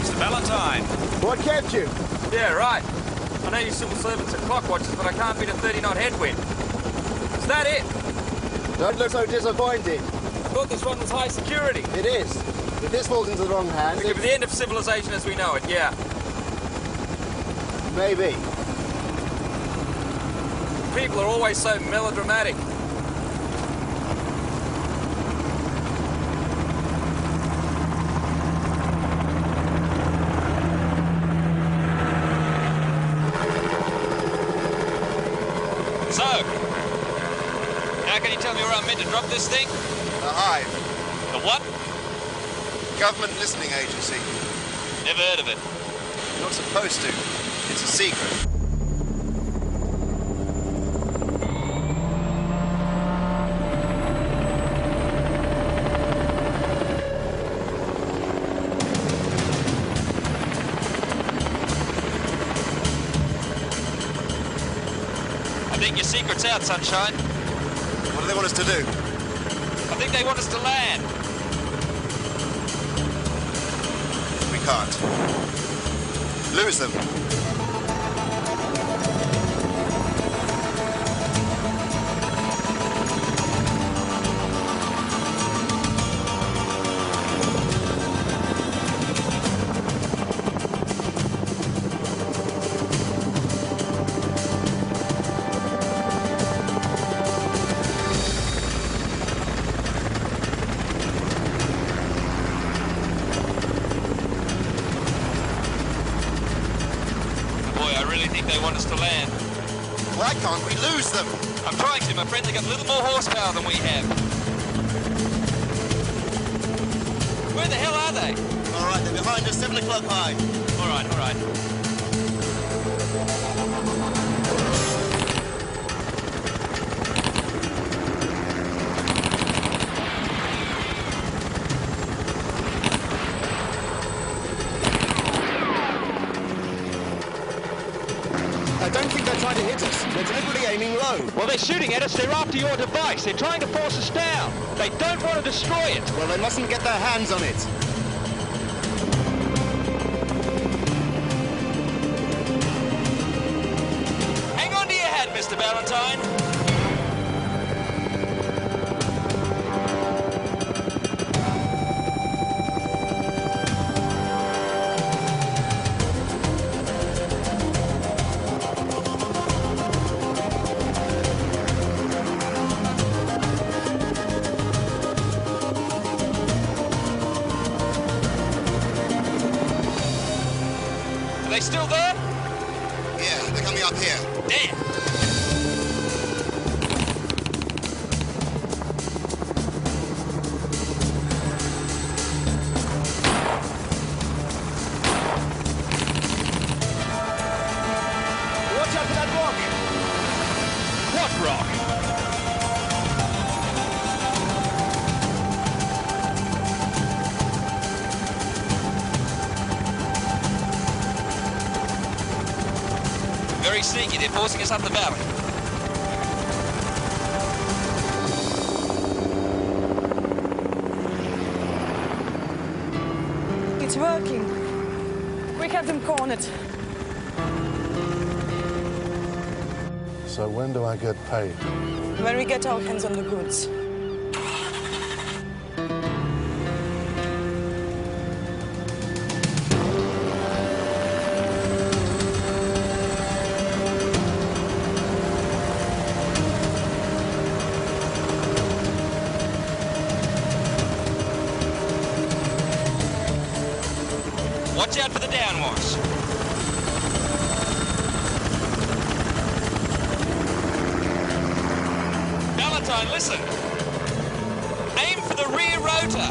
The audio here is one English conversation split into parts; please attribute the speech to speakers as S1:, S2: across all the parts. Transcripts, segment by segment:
S1: Mr. Valentine.
S2: What kept you?
S1: Yeah, right. I know you civil servants are clock watchers, but I can't beat a 30-knot headwind. Is that it?
S2: Don't look so disappointed.
S1: I thought this one was high security.
S2: It is. If this falls into the wrong hands...
S1: It could be the end of civilization as we know it, yeah.
S2: Maybe.
S1: People are always so melodramatic. So, how can you tell me where I'm meant to drop this thing?
S3: The Hive.
S1: The what?
S3: Government listening agency.
S1: Never heard of it.
S3: You're not supposed to. It's a secret.
S1: I think your secret's out, Sunshine.
S3: What do they want us to do?
S1: I think they want us to land.
S3: We can't. Lose them.
S1: They want us to land.
S3: Why can't we lose them?
S1: I'm trying to, my friend. They got a little more horsepower than we have. Where the hell are they?
S3: All right, they're behind us, 7 o'clock high.
S1: All right, all right.
S2: I don't think they're trying to hit us. They're deliberately aiming low.
S1: Well, they're shooting at us. They're after your device. They're trying to force us down. They don't want to destroy it.
S2: Well, they mustn't get their hands on it.
S1: Hang on to your hat, Mr. Valentine. Are they still there?
S3: Yeah, they're coming up here.
S1: Damn!
S2: Watch out for that rock!
S1: What rock? Very sneaky. They're forcing us up the valley.
S4: It's working. We have them cornered.
S5: So when do I get paid?
S4: When we get our hands on the goods.
S1: Watch out for the downwash. Valentine, listen. Aim for the rear rotor.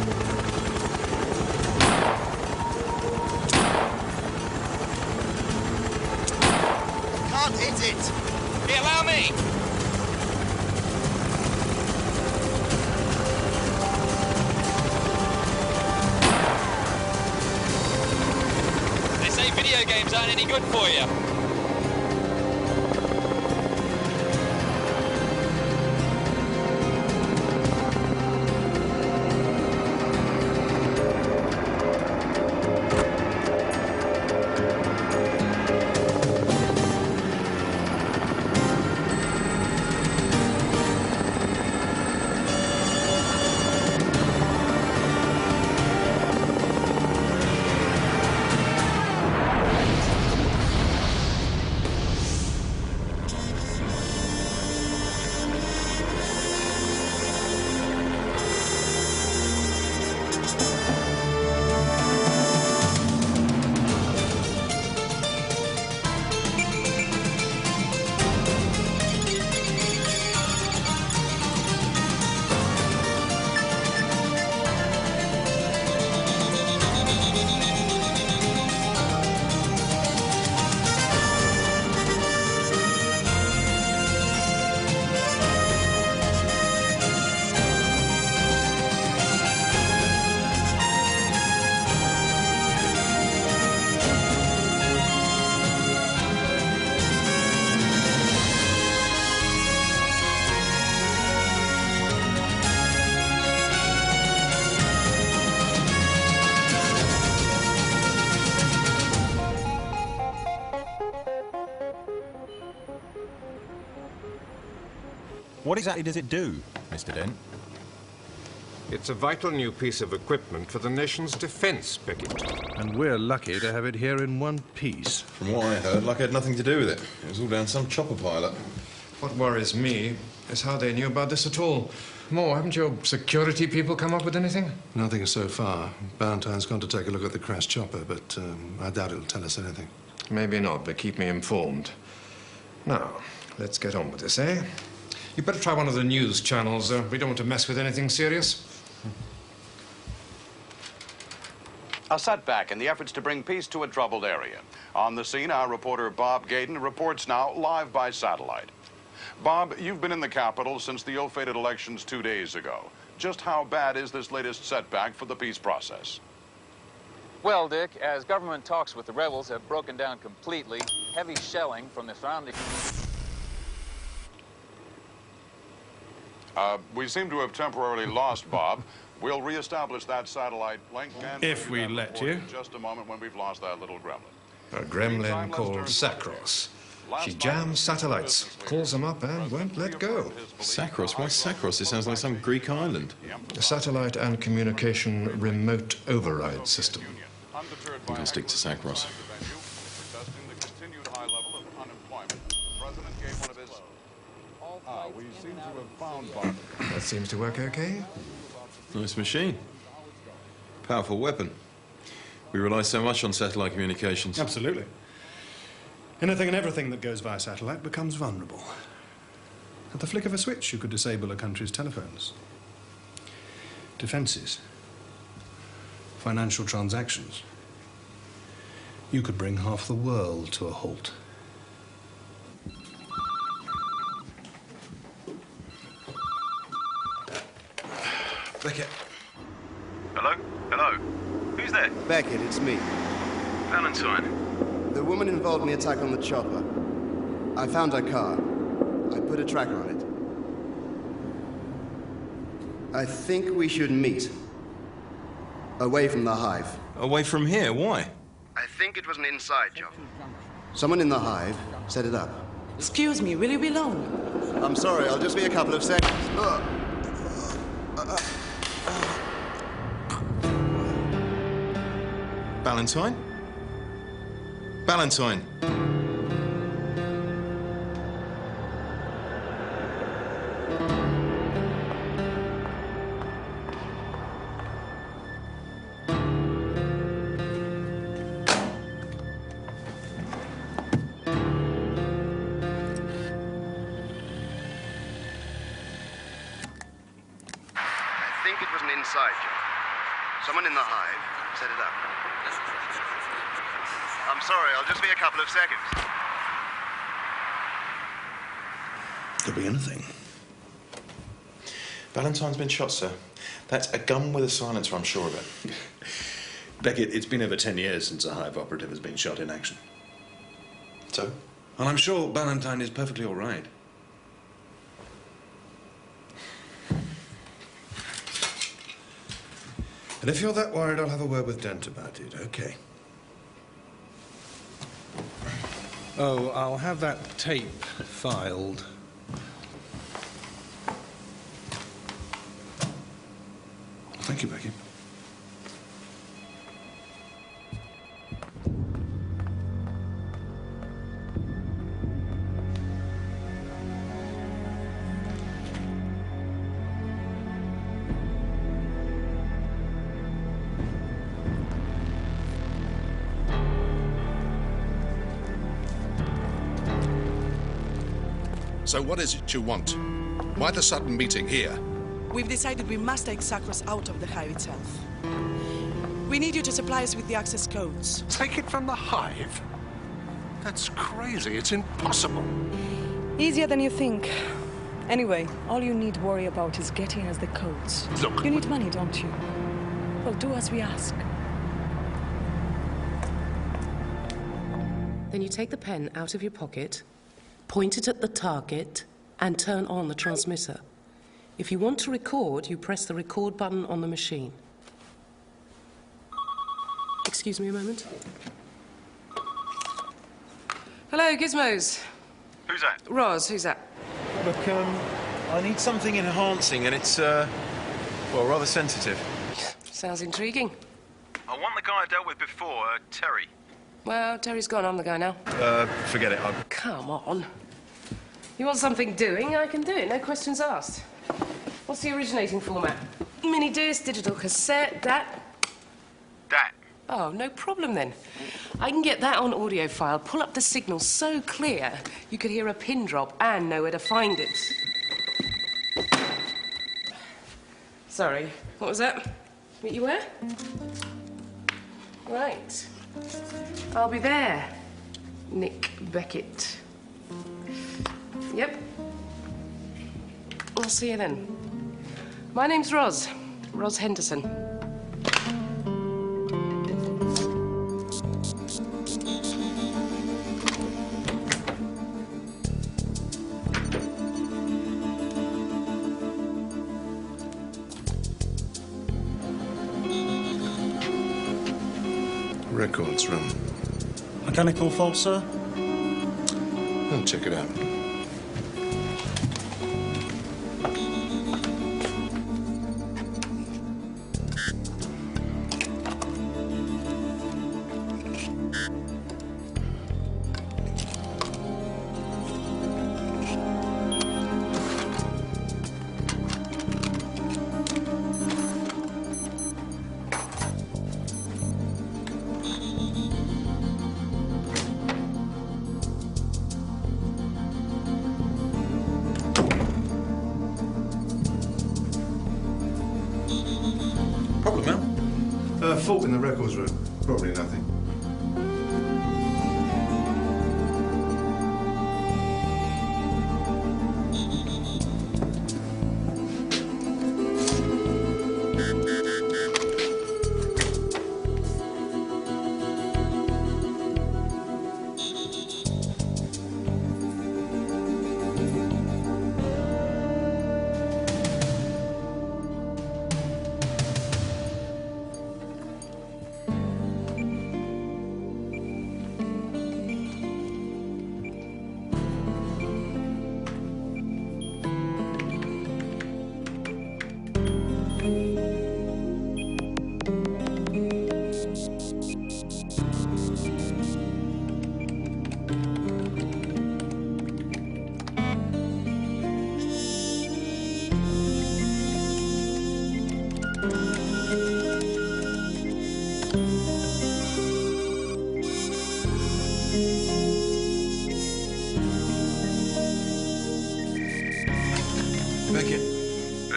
S3: Can't hit it.
S1: Here, allow me. They say video games aren't any good for you.
S5: What exactly does it do, Mr. Dent?
S6: It's a vital new piece of equipment for the nation's defense, Beckett.
S2: And we're lucky to have it here in one piece.
S7: From what I heard, luck had nothing to do with it. It was all down some chopper pilot.
S6: What worries me is how they knew about this at all. Mo, haven't your security people come up with anything?
S2: Nothing so far. Ballantyne's gone to take a look at the crashed chopper, but I doubt it'll tell us anything.
S6: Maybe not, but keep me informed. Now, let's get on with this, eh? You better try one of the news channels. We don't want to mess with anything serious.
S8: A setback in the efforts to bring peace to a troubled area. On the scene, our reporter Bob Gaydon reports now live by satellite. Bob, you've been in the capital since the ill-fated elections 2 days ago. Just how bad is this latest setback for the peace process?
S9: Well, Dick, as government talks with the rebels have broken down completely, heavy shelling from the surrounding...
S8: We seem to have temporarily lost Bob. We'll reestablish that satellite link and...
S2: If we let you.
S8: In just a moment when we've lost that little gremlin.
S6: A gremlin called Sacros. She jams satellites, calls them up, and won't let go.
S7: Sacros? Why Sacros? It sounds like some Greek island.
S6: A satellite and communication remote override system.
S7: We can stick to Sacros.
S8: We seem to have found Bob.
S6: That seems to work okay.
S7: Nice machine. Powerful weapon. We rely so much on satellite communications.
S2: Absolutely. Anything and everything that goes via satellite becomes vulnerable. At the flick of a switch, you could disable a country's telephones. Defenses. Financial transactions. You could bring half the world to a halt.
S7: Beckett.
S10: Hello? Hello? Who's there?
S3: Beckett, it's me.
S10: Valentine.
S3: The woman involved in the attack on the chopper. I found her car. I put a tracker on it. I think we should meet. Away from the Hive.
S7: Away from here? Why?
S3: I think it was an inside job. Someone in the Hive set it up.
S11: Excuse me, will you be long?
S3: I'm sorry, I'll just be a couple of seconds.
S7: Valentine? Valentine.
S3: I think it was an inside job. Someone in the Hive set it up. I'm sorry, I'll just be a couple of seconds.
S2: Could be anything.
S7: Valentine's been shot, sir. That's a gun with a silencer, I'm sure of it.
S2: Beckett, it's been over 10 years since a Hive operative has been shot in action.
S7: So?
S2: And I'm sure Valentine is perfectly all right. And if you're that worried, I'll have a word with Dent about it, okay? Oh, I'll have that tape filed. Thank you, Becky.
S12: So what is it you want? Why the sudden meeting here?
S11: We've decided we must take Sacros out of the Hive itself. We need you to supply us with the access codes.
S12: Take it from the Hive? That's crazy. It's impossible.
S4: Easier than you think. Anyway, all you need to worry about is getting us the codes.
S12: Look...
S4: You need money, don't you? Well, do as we ask.
S13: Then you take the pen out of your pocket, point it at the target, and turn on the transmitter. If you want to record, you press the record button on the machine. Excuse me a moment. Hello, Gizmos.
S10: Who's that?
S13: Ros, who's that?
S2: Look,
S7: I need something enhancing, and it's, well, rather sensitive.
S13: Sounds intriguing.
S10: I want the guy I dealt with before, Terry.
S13: Well, Terry's gone. I'm the guy now.
S7: Forget it.
S13: Come on. You want something doing? I can do it. No questions asked. What's the originating format? Mini disc, digital cassette, that?
S10: That.
S13: Oh, no problem then. I can get that on audio file, pull up the signal so clear you could hear a pin drop and know where to find it. Sorry, what was that? Meet you where? Right. I'll be there. Nick Beckett. Yep. I'll see you then. My name's Ros Henderson.
S12: Records room.
S14: Mechanical fault, sir?
S12: I'll check it out.
S2: Fault in the records room. Probably nothing.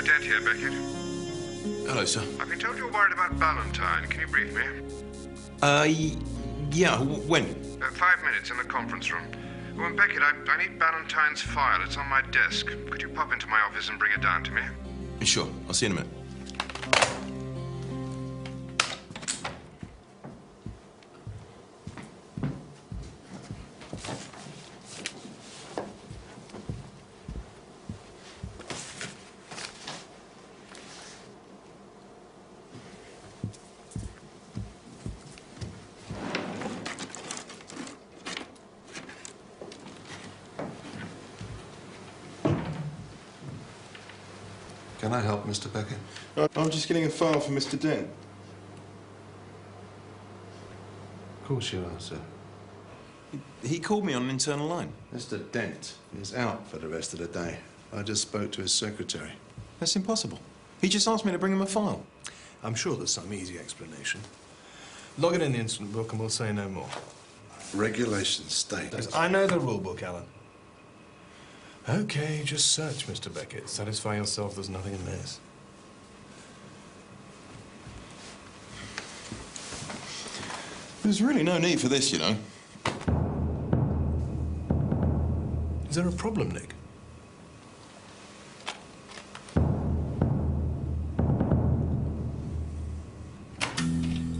S6: Dent here, Beckett.
S7: Hello, sir.
S6: I've been told you're worried about Valentine. Can you brief me?
S7: Yeah, when?
S6: 5 minutes in the conference room. Well, Beckett, I need Valentine's file. It's on my desk. Could you pop into my office and bring it down to me?
S7: Sure. I'll see you in a minute.
S12: Can I help, Mr. Beckett?
S15: I'm just getting a file for Mr. Dent.
S12: Of course you are, sir.
S7: He called me on an internal line.
S12: Mr. Dent is out for the rest of the day. I just spoke to his secretary.
S7: That's impossible. He just asked me to bring him a file.
S2: I'm sure there's some easy explanation. Log it in the incident book and we'll say no more.
S12: Regulations state...
S2: I know the rule book, Alan. Okay, just search, Mr. Beckett. Satisfy yourself there's nothing amiss.
S7: There's really no need for this, you know.
S2: Is there a problem, Nick?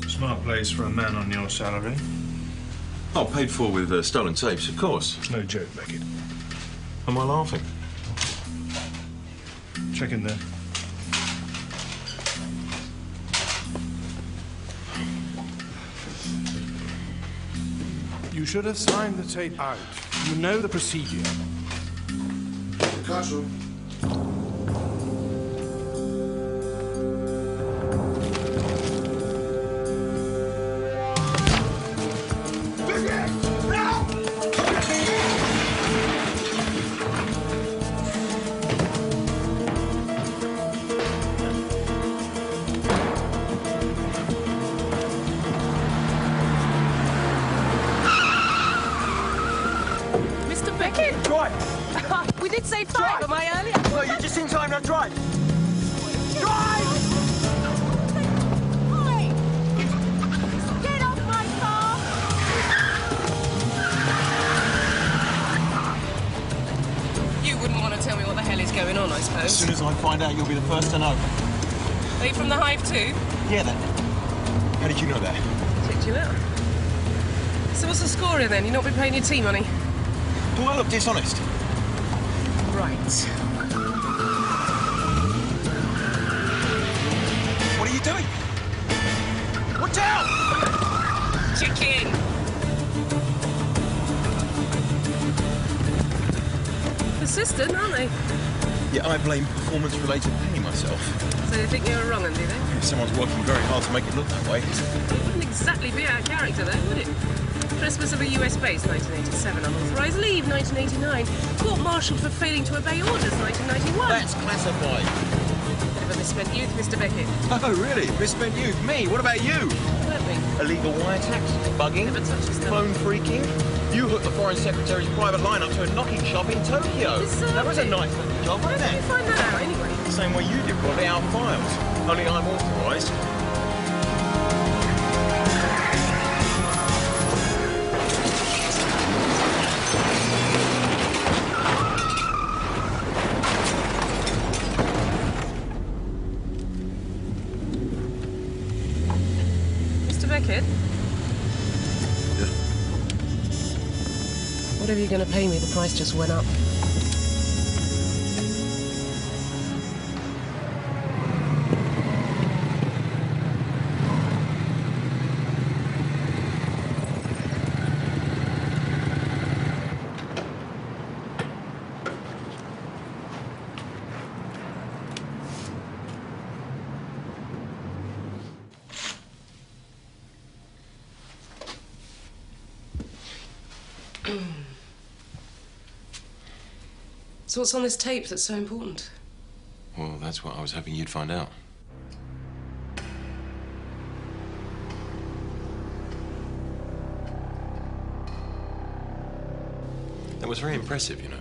S2: Smart place for a man on your salary.
S7: Oh, paid for with stolen tapes, of course.
S2: No joke, Beckett.
S7: Am I laughing?
S2: Check in there. You should have signed the tape out. You know the procedure.
S12: Castle.
S16: Drive!
S13: We did say 5, am I early?
S16: Well, you're just in time now. Drive! Drive!
S13: Get off my car! You wouldn't want to tell me what the hell is going on, I suppose.
S16: As soon as I find out, you'll be the first to know.
S13: Are you from the Hive too?
S16: Yeah, then. How did you know that?
S13: Checked you out. So what's the score here then? You've not been paying your tea money?
S16: Do I look dishonest?
S13: Right.
S16: What are you doing? Watch out!
S13: Chicken! Persistent, aren't they?
S7: Yeah, I blame performance-related pain myself.
S13: So they think you're wrong, do they?
S7: If someone's working very hard to make it look that way.
S13: It wouldn't exactly be out of character, though, would it? Christmas of a US base, 1987. Unauthorised leave, 1989. Court-martialed for failing to obey orders, 1991.
S7: That's classified.
S13: Bit of a misspent youth, Mr. Beckett.
S7: Oh, really? Misspent youth? Me? What about you?
S13: Don't we?
S7: Illegal wiretaps, bugging,
S13: Never touches them.
S7: phone freaking. You hooked the Foreign Secretary's private line up to a knocking shop in Tokyo. That was a nice little job,
S13: Why
S7: wasn't
S13: did you
S7: it?
S13: find that out, anyway?
S7: The same way you did, probably, our files. Only I'm authorised.
S13: Mr. Beckett? Whatever you're going to pay me, the price just went up. So what's on this tape that's so important?
S7: Well, that's what I was hoping you'd find out. That was very impressive, you know.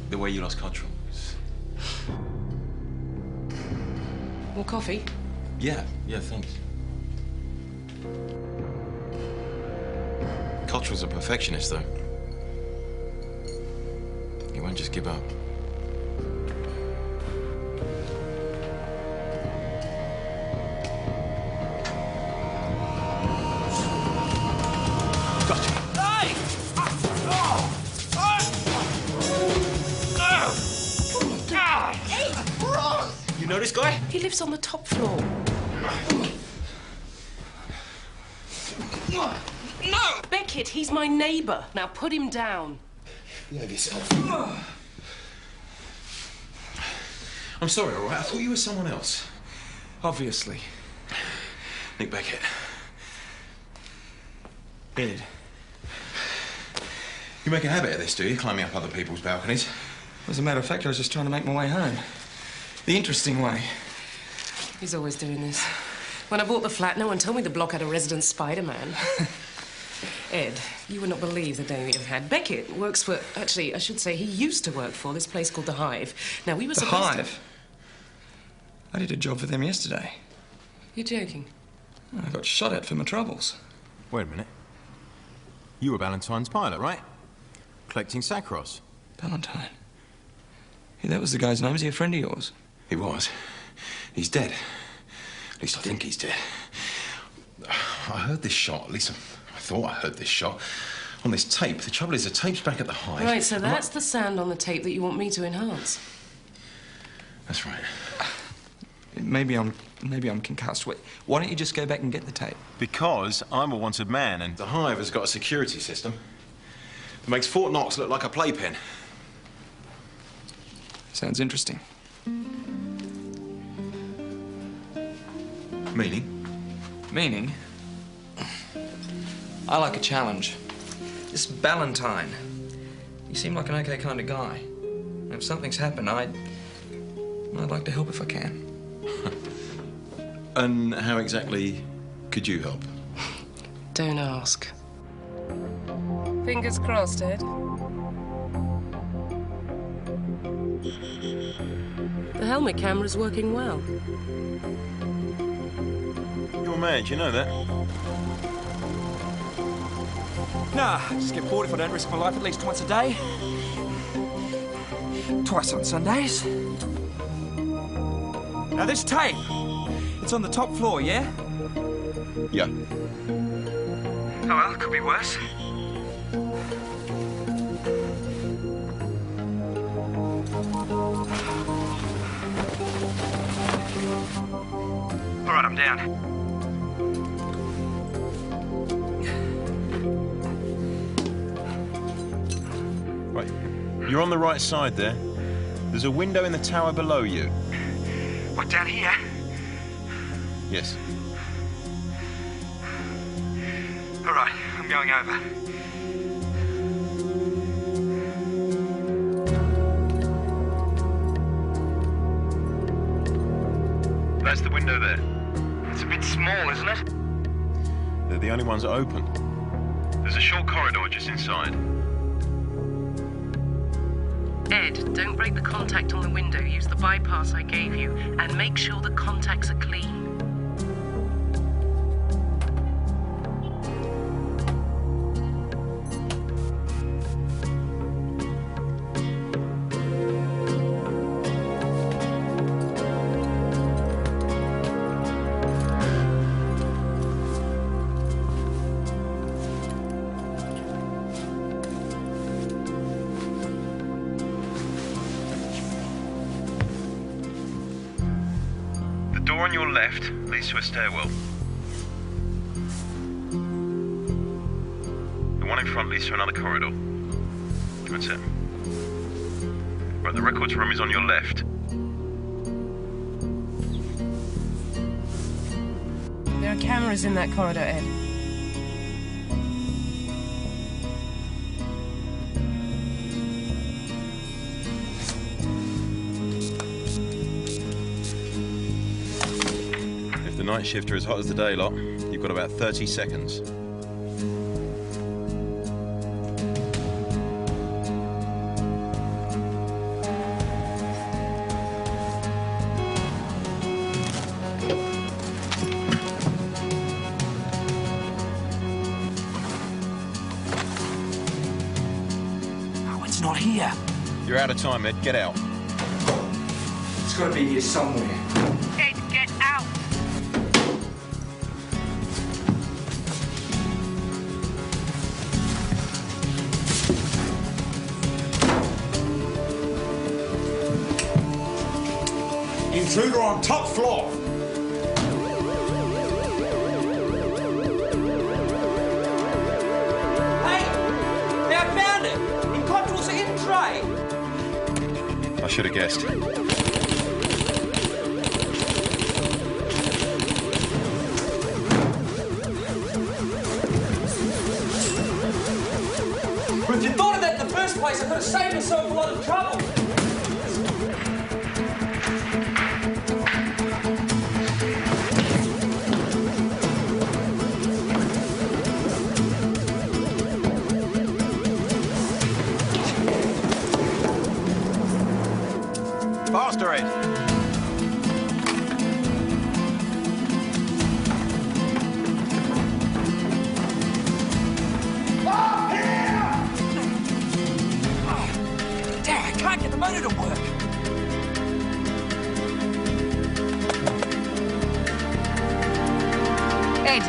S7: The way you lost control was...
S13: More coffee?
S7: Yeah, thanks. Cottrell's a perfectionist, though. He won't just give up. Gotcha.
S16: Hey! You know this guy?
S13: He lives on the top floor. No! Beckett, he's my neighbour. Now put him down.
S7: Behave yourself. I'm sorry, all right? I thought you were someone else.
S16: Obviously.
S7: Nick Beckett.
S16: Ed.
S7: You make a habit of this, do you? Climbing up other people's balconies?
S16: As a matter of fact, I was just trying to make my way home. The interesting way.
S13: He's always doing this. When I bought the flat, no one told me the block had a resident Spider-Man. Ed, you would not believe the day we have had. Beckett works for... Actually, I should say he used to work for this place called the Hive. Now, we were
S16: The
S13: supposed
S16: Hive? I did a job for them yesterday.
S13: You're joking?
S16: I got shot at for my troubles.
S5: Wait a minute. You were Valentine's pilot, right? Collecting Sacros.
S16: Valentine? Yeah, that was the guy's name. Is he a friend of yours?
S7: He was. He's dead. At least I think he's dead. I heard this shot, at least I thought I heard this shot, on this tape. The trouble is, the tape's back at the Hive.
S13: Right, so that's the sound on the tape that you want me to enhance.
S7: That's right.
S16: Maybe I'm concussed. Wait, why don't you just go back and get the tape?
S7: Because I'm a wanted man, and the Hive has got a security system that makes Fort Knox look like a playpen.
S16: Sounds interesting.
S7: Meaning?
S16: Meaning? I like a challenge. This Valentine, you seem like an okay kind of guy. And if something's happened, I'd like to help if I can.
S7: And how exactly could you help?
S13: Don't ask. Fingers crossed, Ed. helmet camera's working well.
S5: You're mad, you know that?
S17: Nah, I just get bored if I don't risk my life at least twice a day. Twice on Sundays. Now this tape, it's on the top floor, yeah?
S5: Yeah.
S17: Oh well, could be worse. All right, I'm down.
S5: Right. You're on the right side there. There's a window in the tower below you.
S17: What, down here?
S5: Yes.
S17: All right, I'm going over.
S10: That's the window there. It's a bit small, isn't it?
S5: They're the only ones open.
S10: There's a short corridor just inside.
S13: Ed, don't break the contact on the window. Use the bypass I gave you, and make sure the contacts are clean.
S10: The door on your left leads to a stairwell. The one in front leads to another corridor. That's it. Right, the records room is on your left.
S13: There are cameras in that corridor, Ed.
S5: If the night shift are as hot as the day lot, you've got about 30 seconds.
S17: Oh, it's not here.
S5: You're out of time, Ed. Get out.
S17: It's got to be here somewhere.
S13: Ed, get out!
S12: Intruder on top floor.
S17: Hey! I found it! In Control's in tray!
S5: I should have guessed.
S17: But if you thought of that in the first place, I could have saved myself a lot of trouble.
S5: Faster, Ed.
S17: Damn, I can't get the motor to work.
S13: Ed!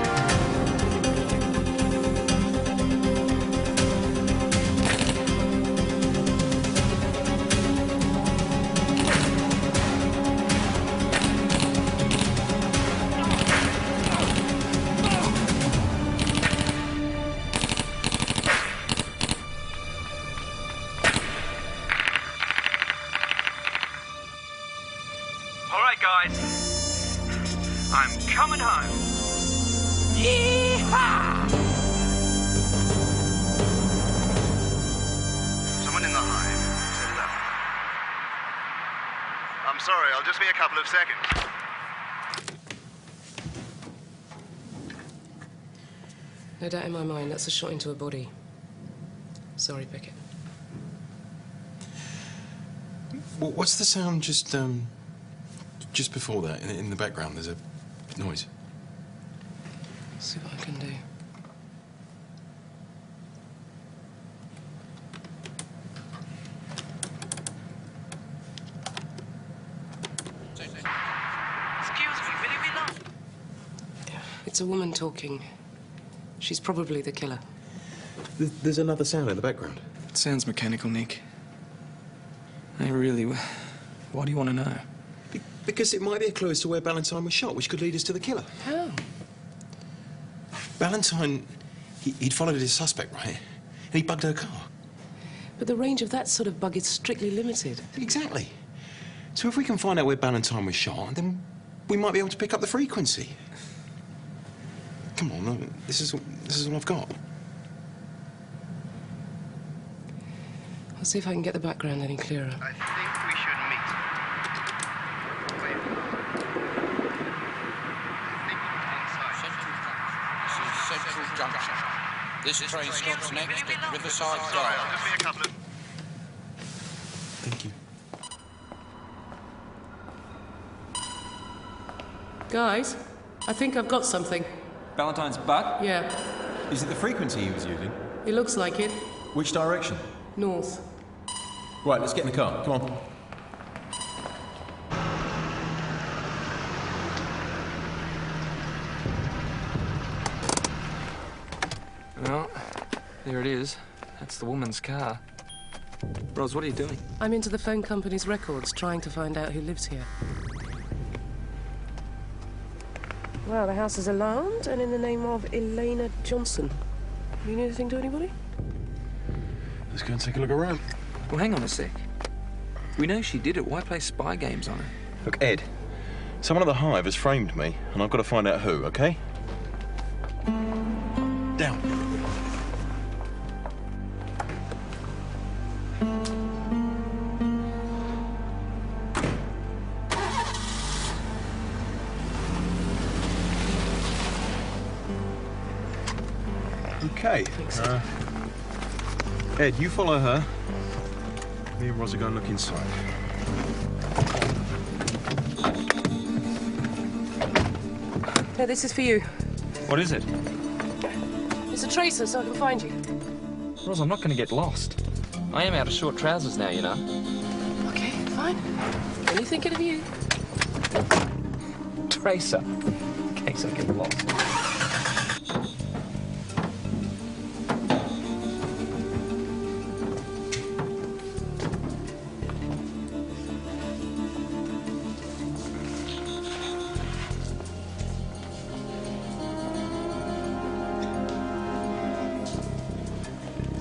S10: All right, guys. I'm coming home.
S17: Yeehaw!
S3: Someone in the Hive. Set it up. I'm sorry, I'll just be a couple of seconds.
S13: No doubt in my mind, that's a shot into a body. Sorry, Beckett.
S5: What's the sound just,
S7: Just before that, in the background, there's a noise.
S13: See what I can do. It's a woman talking. She's probably the killer.
S7: There's another sound in the background.
S16: It sounds mechanical, Nick. Hey, really, why do you want to know?
S7: Because it might be a clue as to where Ballantyne was shot, which could lead us to the killer.
S13: How?
S7: Ballantyne, he'd followed his suspect, right? And he bugged her car.
S13: But the range of that sort of bug is strictly limited.
S7: Exactly. So if we can find out where Ballantyne was shot, then we might be able to pick up the frequency. Come on, this is all I've got.
S13: I'll see if I can get the background any clearer.
S18: I think we should meet. Wait.
S19: Central Junction. This train stops next at Riverside Drive.
S7: Thank you.
S13: Guys, I think I've got something.
S5: Ballantyne's butt?
S13: Yeah.
S5: Is it the frequency he was using?
S13: It looks like it.
S5: Which direction?
S13: North.
S5: Right, let's get in the car. Come on.
S16: Well, there it is. That's the woman's car. Ros, what are you doing?
S13: I'm into the phone company's records, trying to find out who lives here. Well, the house is alarmed and in the name of Elena Johnson. You know anything to anybody?
S7: Let's go and take a look around.
S16: Well, hang on a sec. We know she did it. Why play spy games on her?
S7: Look, Ed, someone at the Hive has framed me, and I've got to find out who, okay? Down. Okay. Ed, you follow her. Me and Ros are going to look inside.
S13: Here, this is for you.
S16: What is it?
S13: It's a tracer, so I can find you.
S16: Ros, I'm not going to get lost. I am out of short trousers now, you know.
S13: Okay, fine. Only thinking of you.
S16: Tracer. In case I get lost.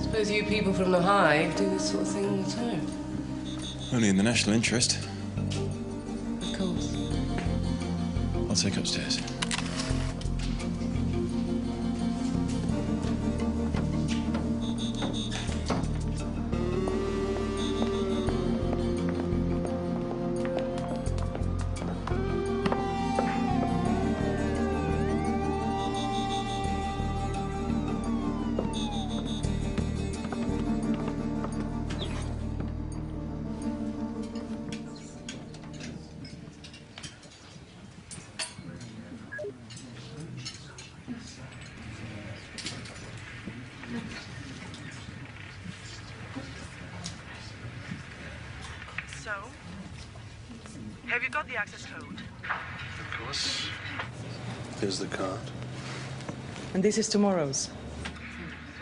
S13: Suppose you people from the Hive do this sort of thing all the time.
S7: Only in the national interest.
S13: Of course.
S7: I'll take upstairs.
S11: So, have you got the access code?
S15: Of course. Here's the card.
S4: And this is tomorrow's.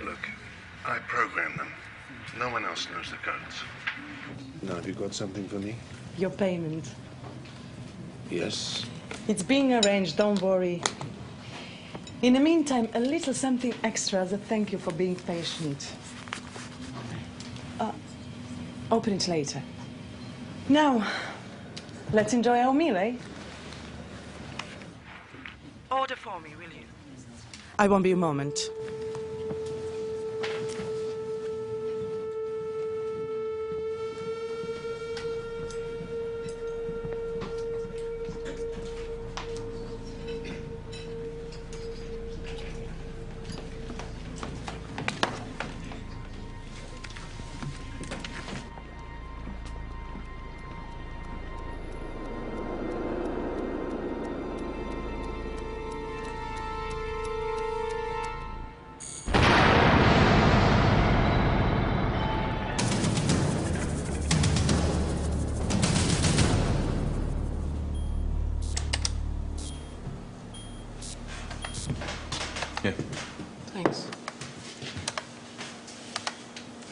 S15: Look, I program them. No one else knows the codes. Now, have you got something for me?
S4: Your payment.
S15: Yes.
S4: It's being arranged, don't worry. In the meantime, a little something extra as a thank you for being patient. Open it later. Now, let's enjoy our meal, eh?
S11: Order for me, will you? I won't be a moment.
S13: Thanks.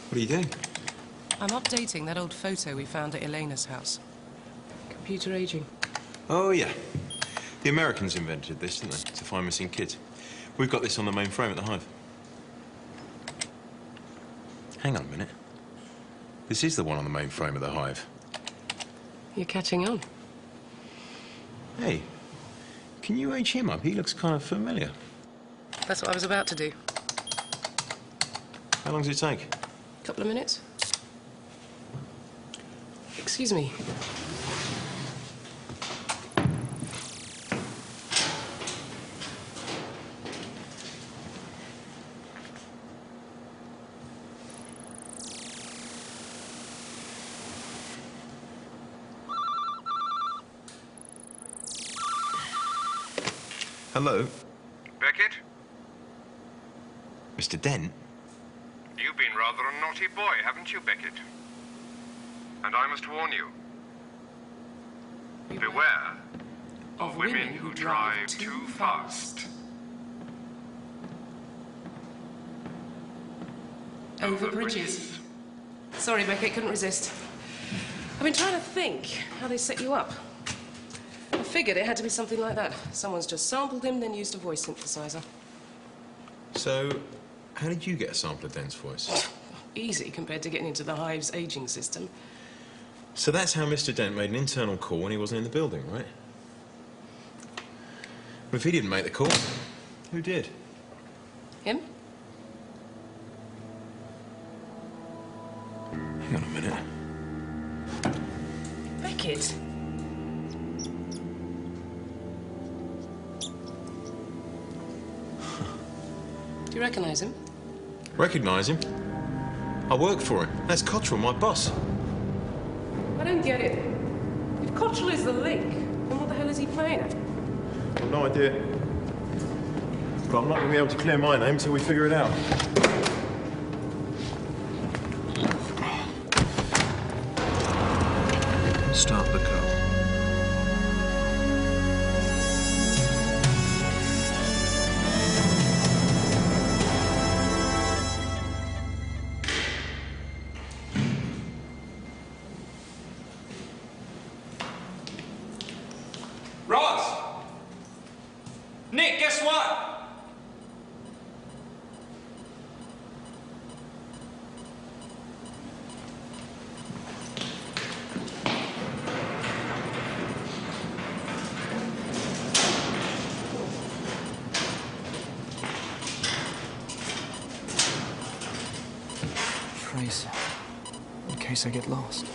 S5: What are you doing?
S13: I'm updating that old photo we found at Elena's house. Computer aging.
S5: Oh, yeah. The Americans invented this, didn't they, to find missing kids. We've got this on the main frame at the Hive. Hang on a minute. This is the one on the main frame of the Hive.
S13: You're catching on.
S5: Hey, can you age him up? He looks kind of familiar.
S13: That's what I was about to do.
S5: How long does it take?
S13: A couple of minutes. Excuse me.
S5: Hello?
S15: Beckett?
S5: Mr. Dent?
S15: You've been rather a naughty boy, haven't you, Beckett? And I must warn you. Beware of women who drive too fast.
S13: Over bridges. Sorry, Beckett, couldn't resist. I've been trying to think how they set you up. I figured it had to be something like that. Someone's just sampled him, then used a voice synthesizer.
S5: So, how did you get a sample of Dent's voice?
S13: Easy compared to getting into the Hive's aging system.
S5: So that's how Mr. Dent made an internal call when he wasn't in the building, right? But if he didn't make the call, who did?
S13: Him?
S5: Hang on a minute.
S13: Beckett? Do you recognise him?
S5: Recognise him? I work for him. That's Cottrell, my boss.
S13: I don't get it. If Cottrell is the link, then what the hell is he playing at?
S5: No idea. But I'm not going to be able to clear my name until we figure it out.
S12: Start the car.
S1: Ros! Nick, guess what?
S20: Trace, in case I get lost.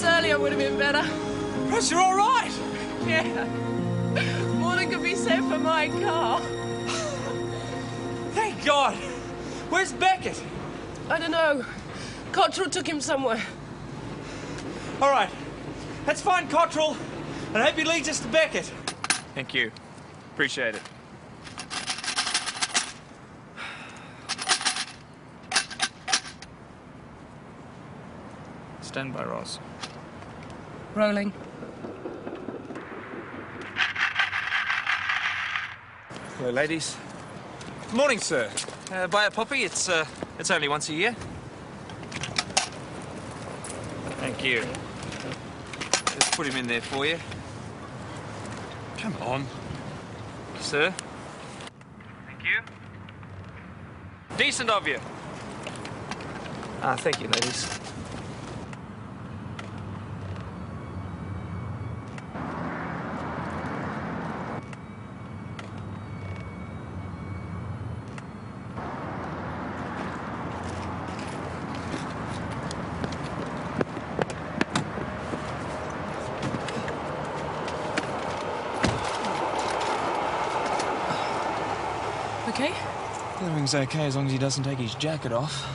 S11: Earlier would have been better.
S1: Ros, you're all right?
S11: Yeah. More than could be said for my car.
S1: Thank God. Where's Beckett?
S11: I don't know. Cottrell took him somewhere.
S1: All right. Let's find Cottrell, and I hope he leads us to Beckett. Thank you. Appreciate it.
S20: Stand by, Ros.
S13: Rolling.
S17: Hello, ladies. Morning, sir. Buy a poppy? It's only once a year. Thank you. Let's put him in there for you.
S7: Come on.
S17: Sir? Thank you. Decent of you. Thank you, ladies.
S13: Okay?
S20: Everything's okay as long as he doesn't take his jacket off.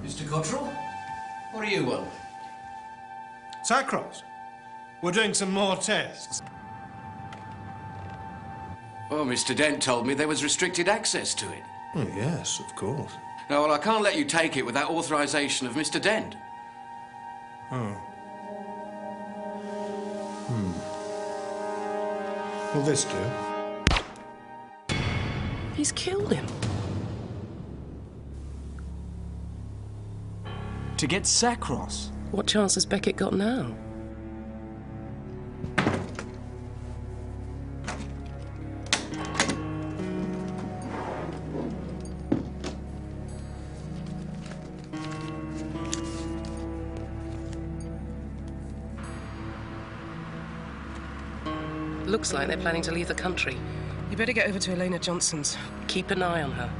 S21: Mr. Cottrell, what do you want?
S2: Sacros, we're doing some more tests.
S21: Well, Mr. Dent told me there was restricted access to it.
S2: Oh, yes, of course.
S21: No, well, I can't let you take it without authorization of Mr. Dent.
S2: Oh. Will this do?
S13: He's killed him.
S20: To get Sacros?
S13: What chance has Beckett got now? Looks like they're planning to leave the country. You better get over to Elena Johnson's. Keep an eye on her.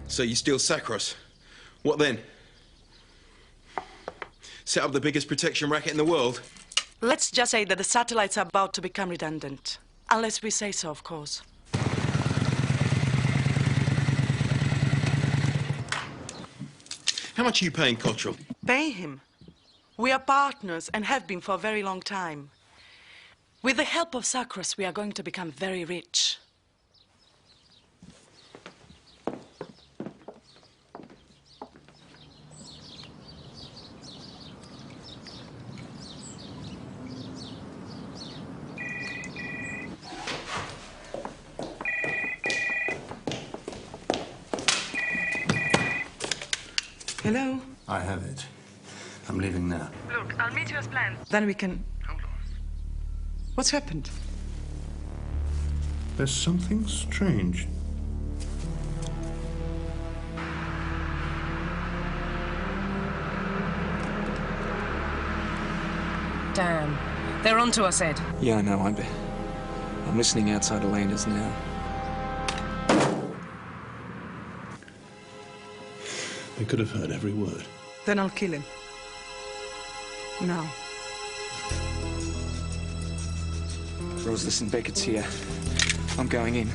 S5: So you steal Sacros. What then? Set up the biggest protection racket in the world?
S11: Let's just say that the satellites are about to become redundant. Unless we say so, of course.
S5: How much are you paying Cottrell?
S11: Pay him. We are partners and have been for a very long time. With the help of Sacros, we are going to become very rich. Hello?
S15: I have it. I'm leaving now.
S11: Look, I'll meet you as planned. Then we can... Hold on. What's happened?
S2: There's something strange.
S13: Damn. They're onto us, Ed.
S20: Yeah, I know, I'm listening outside Elena's now.
S2: They could have heard every word.
S11: Then I'll kill him. No.
S20: Ros, listen, Beckett's here. I'm going in.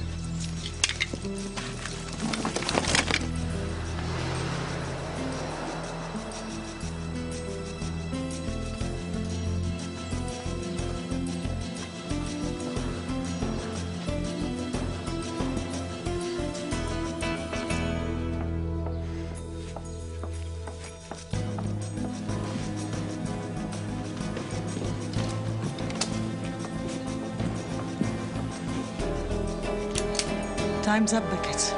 S11: Time's up, Beckett.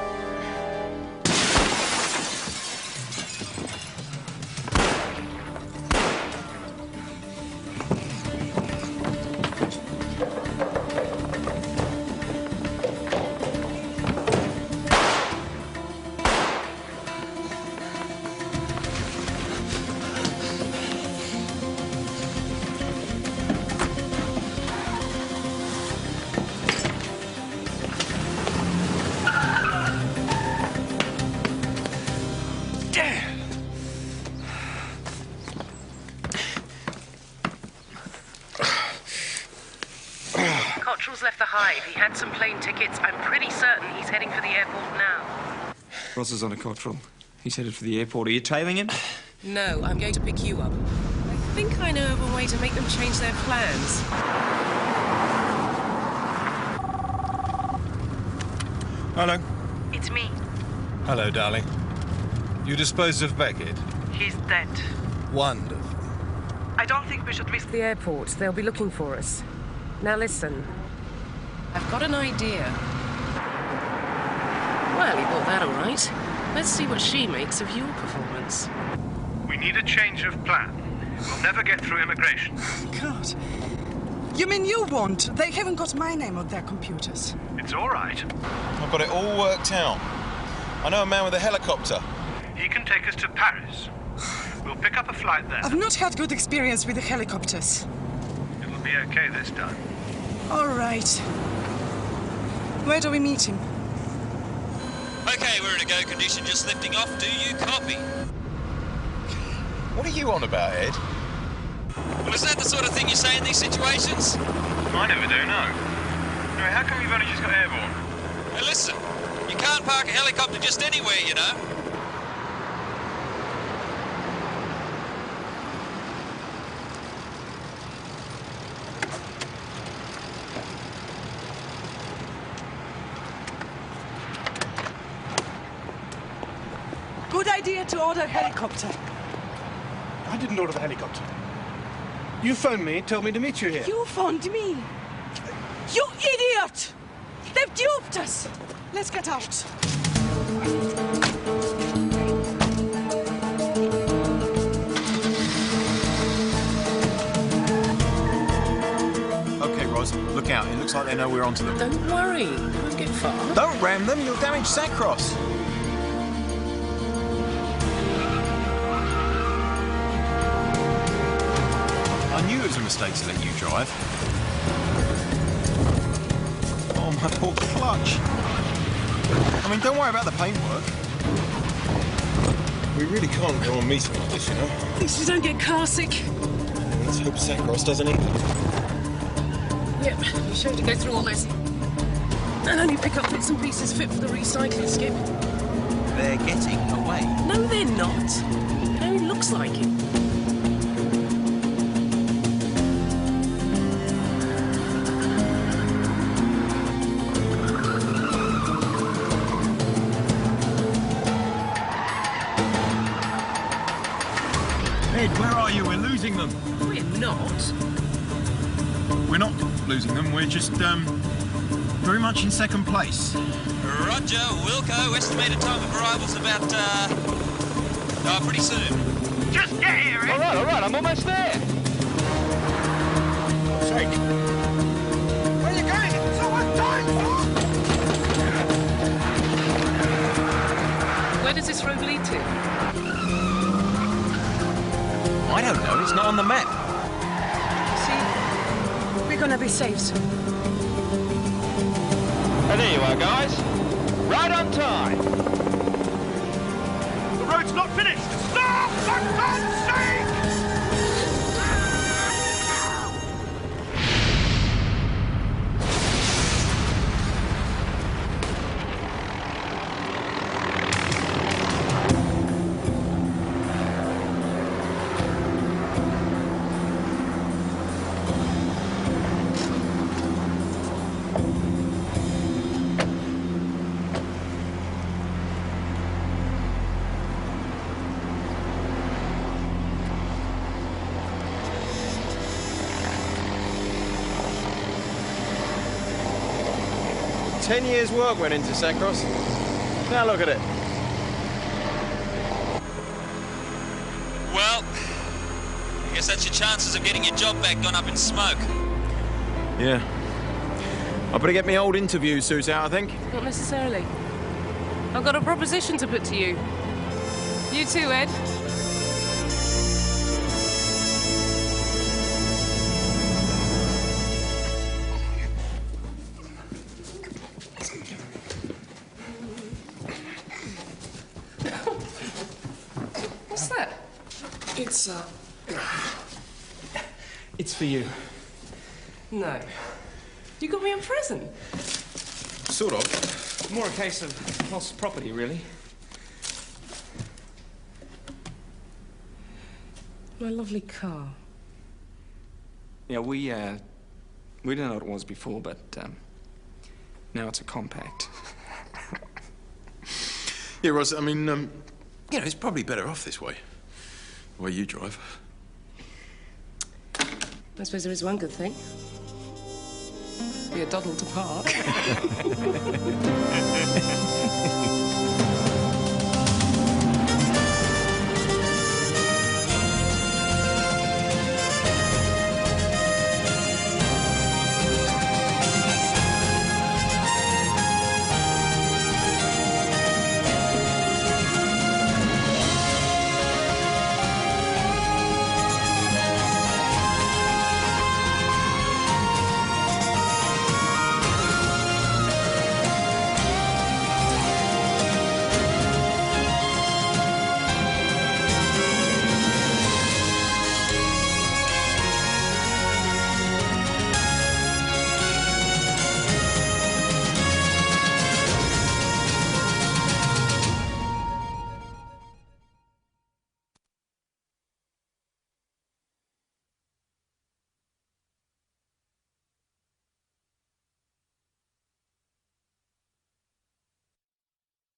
S13: Cottrell's left the Hive. He had some plane tickets. I'm pretty certain he's heading for the airport now.
S20: Ros is on a Cottrell. He's headed for the airport. Are you tailing him?
S13: No, I'm going to pick you up. I think I know of a way to make them change their plans.
S9: Hello.
S11: It's me.
S9: Hello, darling. You disposed of Beckett?
S11: He's dead.
S9: Wonderful.
S11: I don't think we should risk
S13: The airport. They'll be looking for us. Now listen. I've got an idea. Well, he bought that all right. Let's see what she makes of your performance.
S18: We need a change of plan. We'll never get through immigration.
S4: God. You mean you won't? They haven't got my name on their computers.
S18: It's all right.
S7: I've got it all worked out. I know a man with a helicopter.
S18: He can take us to Paris. We'll pick up a flight there.
S4: I've not had good experience with the helicopters.
S18: It'll be okay this time.
S4: All right. Where do we meet him?
S10: Okay, we're in a go condition, just lifting off. Do you copy?
S7: What are you on about, Ed?
S10: Well, is that the sort of thing you say in these situations?
S18: I never do, no. Anyway, how come you've only just got airborne?
S10: Hey, listen, you can't park a helicopter just anywhere, you know.
S4: Good idea to order a helicopter.
S2: I didn't order the helicopter. You phoned me, told me to meet you here.
S4: You phoned me. You idiot! They've duped us. Let's get out.
S7: OK, Ros, look out. It looks like they know we're onto them.
S13: Don't worry. Won't get far.
S7: Don't ram them. You'll damage Sacros. I knew it was a mistake to let you drive. Oh, my poor clutch. I mean, don't worry about the paintwork. We really can't go on meeting like this, you know.
S13: At least you don't get car sick.
S7: Let's hope Sacros doesn't either.
S13: Yep, you sure to go through all this. And only pick up bits and pieces fit for the recycling skip.
S7: They're getting away.
S13: No, they're not. It only looks like it.
S7: Ed, where are you? We're losing them.
S13: We're not.
S7: We're not losing them. We're just, very much in second place.
S10: Roger, Wilco. Estimated time of arrival's about, pretty soon.
S18: Just get here, Ed.
S10: All right, I'm almost there.
S18: Sake. Where are you going? It's not what time for.
S13: Where does this road lead to?
S7: I don't know. It's not on the map.
S4: See, we're gonna be safe soon.
S10: And there you are, guys. Right on time.
S18: The road's not finished. Stop! For God's sake!
S7: "10 years' work went into Sacros. Now look at it."
S10: Well, I guess that's your chances of getting your job back gone up in smoke.
S7: Yeah. I better get my old interview suit out, I think.
S13: Not necessarily. I've got a proposition to put to you. You too, Ed. What's that?
S20: It's for you.
S13: No. You got me a present?
S5: Sort of.
S17: More a case of lost property, really.
S13: My lovely car.
S20: Yeah, we didn't know what it was before, but now it's a compact.
S5: Yeah, Ros, I mean, you know, it's probably better off this way. The way you drive.
S13: I suppose there is one good thing. Be a doddle to park.